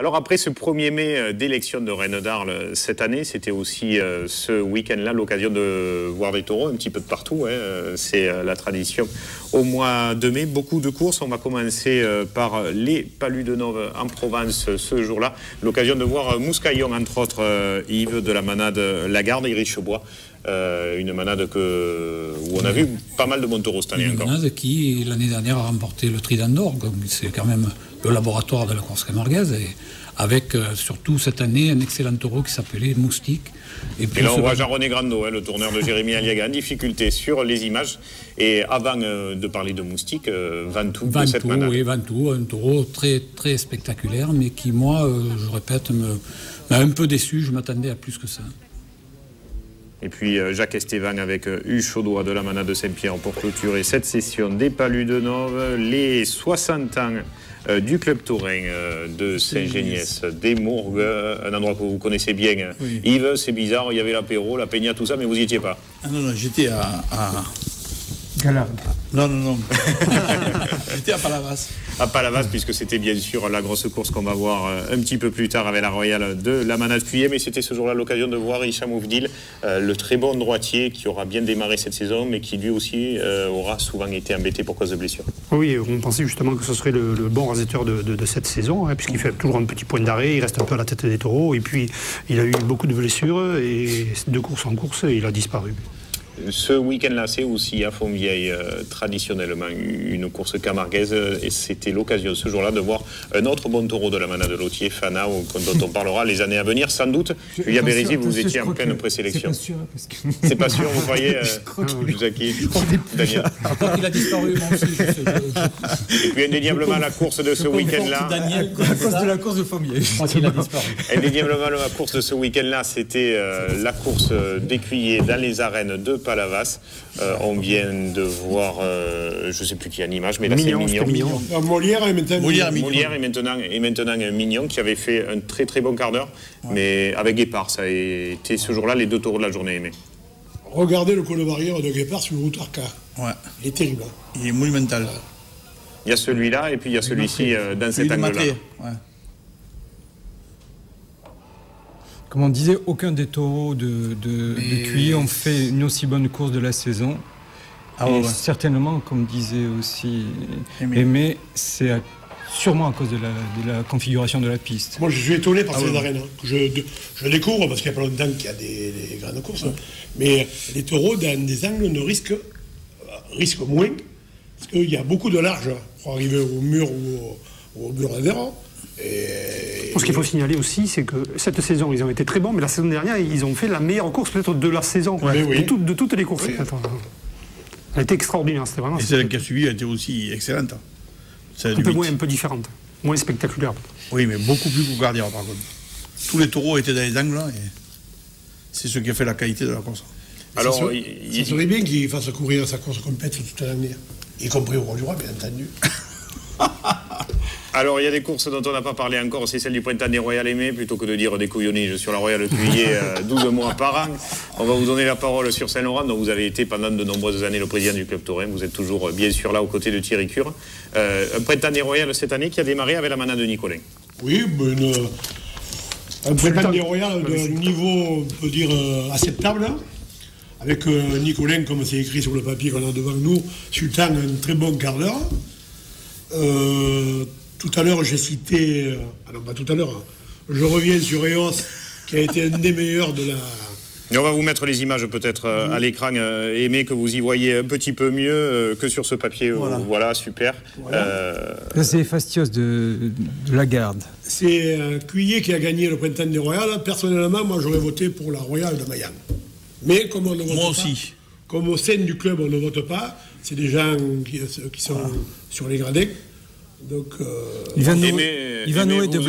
Alors après ce 1er mai d'élection de Rennes d'Arles cette année, c'était aussi ce week-end-là l'occasion de voir des taureaux un petit peu de partout. C'est la tradition au mois de mai. Beaucoup de courses. On va commencer par les Paludenov en Provence ce jour-là. L'occasion de voir Mouscaillon, entre autres Yves de la manade Lagarde et Richebois. Une manade où on a vu pas mal de bons taureaux cette année encore. Une manade qui, l'année dernière, a remporté le Trident d'Or. C'est quand même le laboratoire de la course camarguaise. Et avec, surtout cette année, un excellent taureau qui s'appelait Moustique. Et là, on voit Jean-René Grando, le tourneur de Jérémy Aliaga, en difficulté sur les images. Et avant de parler de Moustique, Ventoux de cette manade. Oui, Ventoux, un taureau très, très spectaculaire, mais qui, moi, je répète, m'a un peu déçu. Je m'attendais à plus que ça. Et puis Jacques Estevan avec Hugues Chaudois de la manade de Saint-Pierre pour clôturer cette session des Paludenov, les 60 ans du club taurin de Saint-Géniès, des Mourgues, un endroit que vous connaissez bien. Oui. Yves, c'est bizarre, il y avait l'apéro, la peña, tout ça, mais vous n'y étiez pas. Ah non, j'étais à... Galarde. Non. J'étais à Palavas. À Palavas, puisque c'était bien sûr la grosse course qu'on va voir un petit peu plus tard avec la Royale de la manade Puyer. Mais c'était ce jour-là l'occasion de voir Hicham Oufdil, le très bon droitier qui aura bien démarré cette saison, mais qui lui aussi aura souvent été embêté pour cause de blessures. Oui, on pensait justement que ce serait le bon rasetteur de cette saison, puisqu'il fait toujours un petit point d'arrêt, il reste un peu à la tête des taureaux, et puis il a eu beaucoup de blessures, et de course en course, il a disparu. Ce week-end-là, c'est aussi à Fontvieille, traditionnellement, une course camarguaise. Et c'était l'occasion ce jour-là de voir un autre bon taureau de la manade de Lautier, Fana, dont on parlera les années à venir, sans doute. Julien Bérézy, vous étiez en pleine présélection. C'est pas sûr, vous croyez, Jackie, Daniel? Il a disparu, moi aussi. Et puis, indéniablement, la course de ce week-end-là. À cause de la course de Fontvieille. Je crois qu'il a disparu. Indéniablement, la course de ce week-end-là, c'était la course d'écuyer dans les arènes de Palavas. On vient de voir, je ne sais plus qui a l'image, mais là c'est Mignon. Molière et maintenant Mignon, qui avait fait un très très bon quart d'heure, mais avec Guépard, ça a été ce jour-là les deux taureaux de la journée aimés. Regardez le col de barrière de Guépard sur le route Arca. Ouais. Il est terrible. Il est monumental. Il y a celui-là et puis il y a celui-ci dans cet angle-là. Ouais. Comme on disait, aucun des taureaux de Cuy ont fait une aussi bonne course de la saison. Certainement, comme disait aussi Aimé, c'est sûrement à cause de la configuration de la piste. Moi, je suis étonné par ces arènes. Je découvre, parce qu'il n'y a pas longtemps qu'il y a des grandes courses, mais les taureaux, dans des angles, risquent moins, parce qu'il y a beaucoup de large pour arriver au mur ou au mur adhérent. Ce qu'il faut signaler aussi, c'est que cette saison, ils ont été très bons, mais la saison dernière, ils ont fait la meilleure course peut-être de leur saison, de toutes les courses. Oui. Elle a été extraordinaire, c'était vraiment. Et celle qui a suivi a été aussi excellente. Un peu différente, moins spectaculaire. Oui, mais beaucoup plus cougardière par contre. Tous les taureaux étaient dans les angles, et c'est ce qui a fait la qualité de la course. Alors, ça serait bien qu'il fasse courir sa course complète toute l'année, y compris au Roi du Roi, bien entendu. Alors, il y a des courses dont on n'a pas parlé encore, c'est celle du Printemps Royal Aimé, plutôt que de dire des couillonniges sur la Royale Cuyer 12 mois par an. On va vous donner la parole sur Saint-Laurent, dont vous avez été pendant de nombreuses années le président du club taurin. Vous êtes toujours bien sûr là aux côtés de Thierry Cure. Un Printemps Royal cette année qui a démarré avec la manade de Nicolin. Oui, un Printemps Royal de niveau, on peut dire, acceptable, avec Nicolin, comme c'est écrit sur le papier qu'on a devant nous, Sultan, un très bon quart d'heure. Tout à l'heure, j'ai cité... non, pas tout à l'heure. Je reviens sur EOS, qui a été un des meilleurs de la... Et on va vous mettre les images peut-être à l'écran, Aimé, que vous y voyez un petit peu mieux que sur ce papier. Voilà, super. Là, c'est les fastios de Lagarde. C'est Cuyer qui a gagné le Printemps des Royales. Personnellement, moi, j'aurais voté pour la Royale de Mayenne. Mais comme on ne vote pas... aussi. Comme au sein du club, on ne vote pas, c'est des gens qui sont sur les gradins. Donc, vous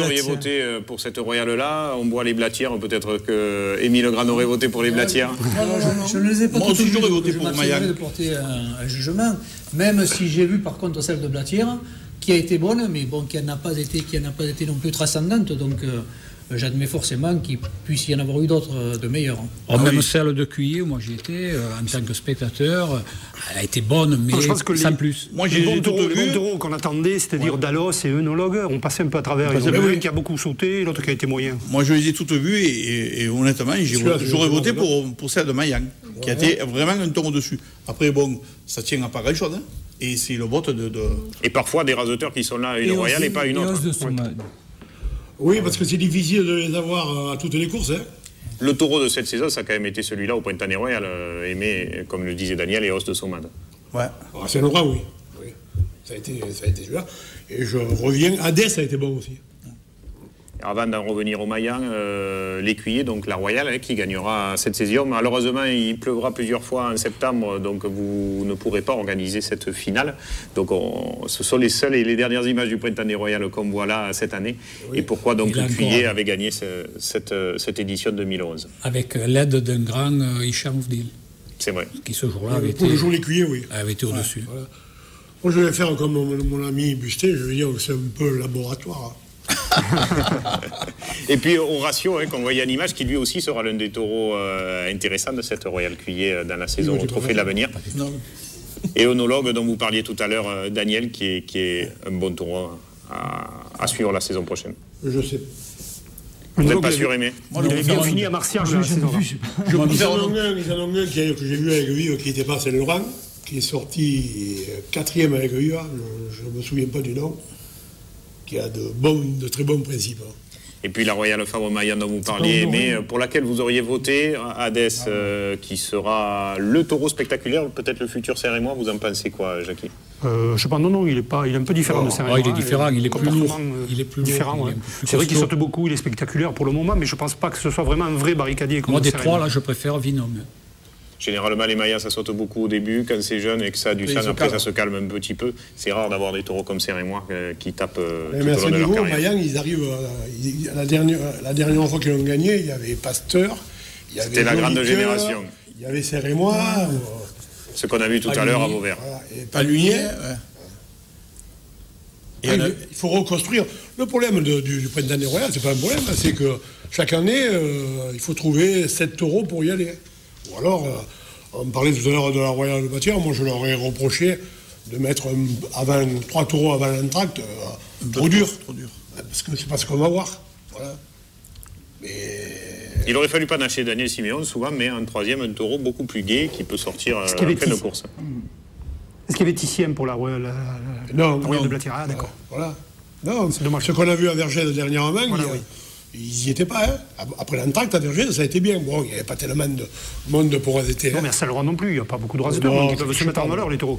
auriez voté pour cette Royale-là. On boit les Blatières. Peut-être que Émile Legrand aurait voté pour les Blatières. Non, je ne les ai pas tous vus. Je m'abstiendrai de porter un jugement. Même si j'ai vu par contre celle de Blatières, qui a été bonne, mais bon, qui n'a pas été non plus transcendante. Donc, j'admets forcément qu'il puisse y en avoir eu d'autres de meilleures. Même celle de Cuillé, moi j'y étais en tant que spectateur, elle a été bonne, mais je pense que sans plus. Moi, les bons taureaux qu'on attendait, c'est-à-dire Dallos et Œnologue, on passait un peu à travers. Il y en a un qui a beaucoup sauté, l'autre qui a été moyen. Moi, je les ai toutes vues et honnêtement, j'aurais voté pour celle de Mayang, qui a été vraiment un ton au-dessus. Après, bon, ça tient à pas grand-chose, hein, et c'est le vote de... Et parfois des raseteurs qui sont là, une royale et pas une autre. Oui, parce que c'est difficile de les avoir à toutes les courses. Hein. Le taureau de cette saison, ça a quand même été celui-là au Printemps Royal, aimé, comme le disait Daniel, et os de Sommade. Ouais. C'est un endroit, oui. Ça a été celui-là. Et je reviens, Hadès a été bon aussi. Avant d'en revenir au Maillan, l'écuyer, donc la Royale, qui gagnera cette saison. Malheureusement, il pleuvra plusieurs fois en septembre, donc vous ne pourrez pas organiser cette finale. Donc ce sont les seules et les dernières images du Printemps des Royales qu'on voit là cette année. Oui. Et pourquoi donc l'écuyer avait gagné cette édition 2011. Avec l'aide d'un grand Hicham Oufdil. C'est vrai. Qui ce jour-là avait été au-dessus. Voilà. Moi, je vais faire comme mon ami Busté, je vais dire que c'est un peu le laboratoire. Et puis Horatio, qu'on voyait en image, qui lui aussi sera l'un des taureaux intéressants de cette Royale Cuillé dans la saison au Trophée de l'Avenir. Et Œnologue, dont vous parliez tout à l'heure, Daniel, qui est un bon taureau à suivre la saison prochaine. Je sais. Vous n'êtes pas sûr, Aimé? Il avait bien fini à Martial. Ils en ont un que j'ai vu avec lui qui n'était pas à Saint-Laurent, qui est sorti 4e avec lui, je ne me souviens pas du nom, qui a de très bons principes. Et puis la Royale Fabre-Maillan dont vous parliez, mais pour laquelle vous auriez voté, Hadès, qui sera le taureau spectaculaire, peut-être le futur Serre-et-Moi, vous en pensez quoi, Jackie? Je pense non, il est un peu différent de Serre-et-Moi. Il est différent, il est plus lourd. Il est plus différent. C'est vrai qu'il saute beaucoup, il est spectaculaire pour le moment, mais je ne pense pas que ce soit vraiment un vrai barricadier. Moi, des trois, là, je préfère Vinhomme. Généralement, les Mayas, ça saute beaucoup au début, quand c'est jeune et que ça a du sang, après ça se calme un petit peu. C'est rare d'avoir des taureaux comme Serre-et-Moi qui tapent tout au long de leur carrière. Mayans, ils arrivent, la dernière fois qu'ils ont gagné, il y avait Pasteur, il y avait c'était la grande génération. Il y avait Serre-et-Moi. Ce qu'on a vu tout à l'heure à Vauvert. Voilà, et Palunier. Il faut reconstruire. Le problème du Printemps des Royales, c'est pas un problème, c'est que chaque année, il faut trouver 7 taureaux pour y aller. Ou alors, on parlait tout à l'heure de la Royale de Bâtire, moi je leur ai reproché de mettre 3 taureaux avant l'entracte, trop dur. Parce que c'est pas ce qu'on va voir. Voilà. Mais... Il aurait fallu panacher Daniel Siméon, souvent, mais en troisième, un taureau beaucoup plus gai qui peut sortir en pleine course. Est-ce qu'il y avait Tissiem pour la Royale de Bâtire? Ah, d'accord. Voilà. Non, c'est dommage. Ce qu'on a vu à Vergès dernièrement, ils n'y étaient pas. Hein. Après l'entracte à Vergès, ça a été bien. Bon, il n'y avait pas tellement de monde pour raseter. Non, mais à Saint-Laurent non plus, il n'y a pas beaucoup de raseteurs qui peuvent se mettre en valeur, les taureaux.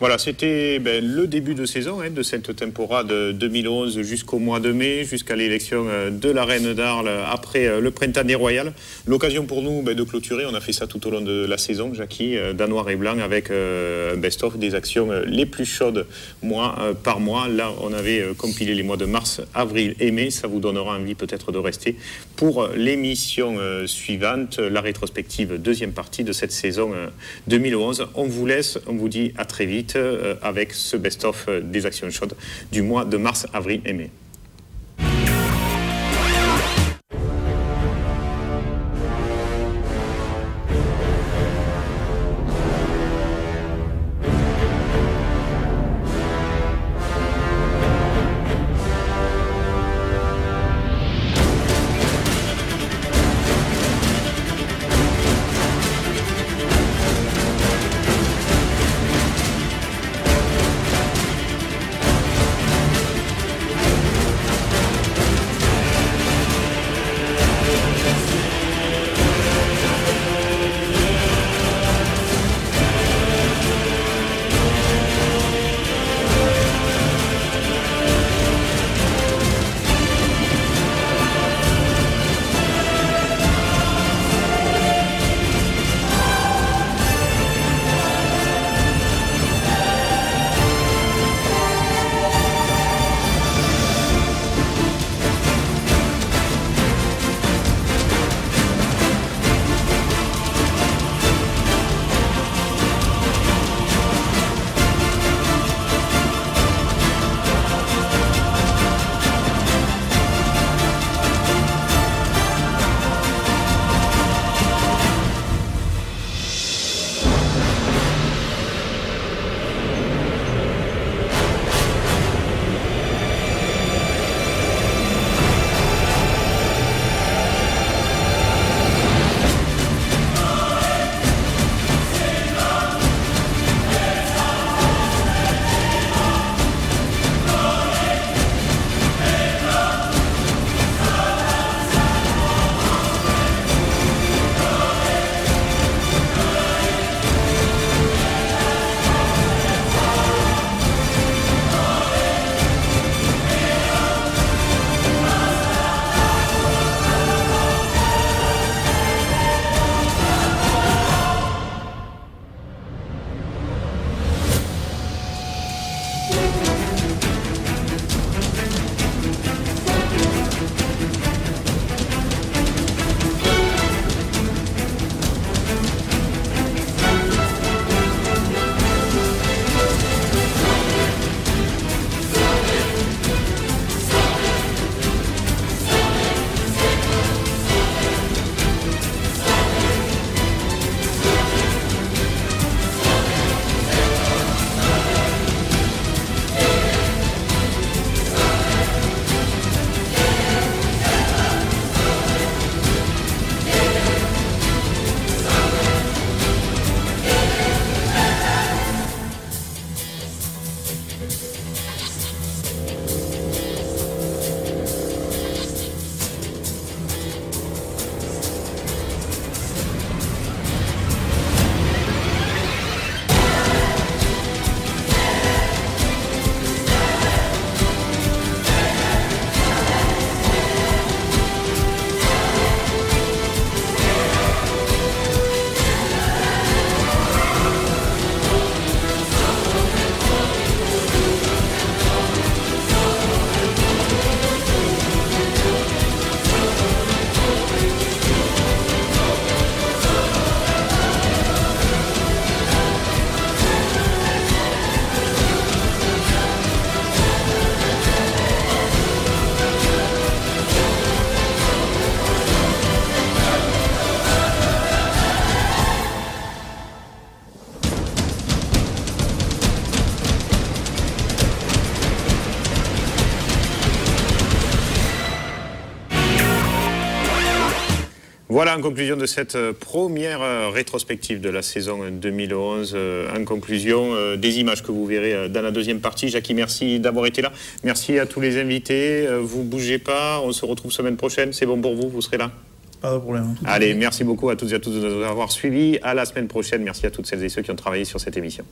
Voilà, c'était le début de saison de cette temporade 2011 jusqu'au mois de mai, jusqu'à l'élection de la Reine d'Arles après le Printemps des Royales. L'occasion pour nous de clôturer, on a fait ça tout au long de la saison, Jackie, d'un noir et blanc avec un best-of des actions les plus chaudes mois par mois. Là, on avait compilé les mois de mars, avril et mai. Ça vous donnera envie peut-être de rester pour l'émission suivante, la rétrospective deuxième partie de cette saison 2011. On vous laisse, on vous dit à très vite avec ce best-of des actions chaudes du mois de mars, avril et mai. Voilà en conclusion de cette première rétrospective de la saison 2011. En conclusion, des images que vous verrez dans la deuxième partie. Jackie, merci d'avoir été là. Merci à tous les invités. Vous bougez pas. On se retrouve semaine prochaine. C'est bon pour vous? Vous serez là? Pas de problème. Allez, merci beaucoup à toutes et à tous de nous avoir suivis. À la semaine prochaine. Merci à toutes celles et ceux qui ont travaillé sur cette émission.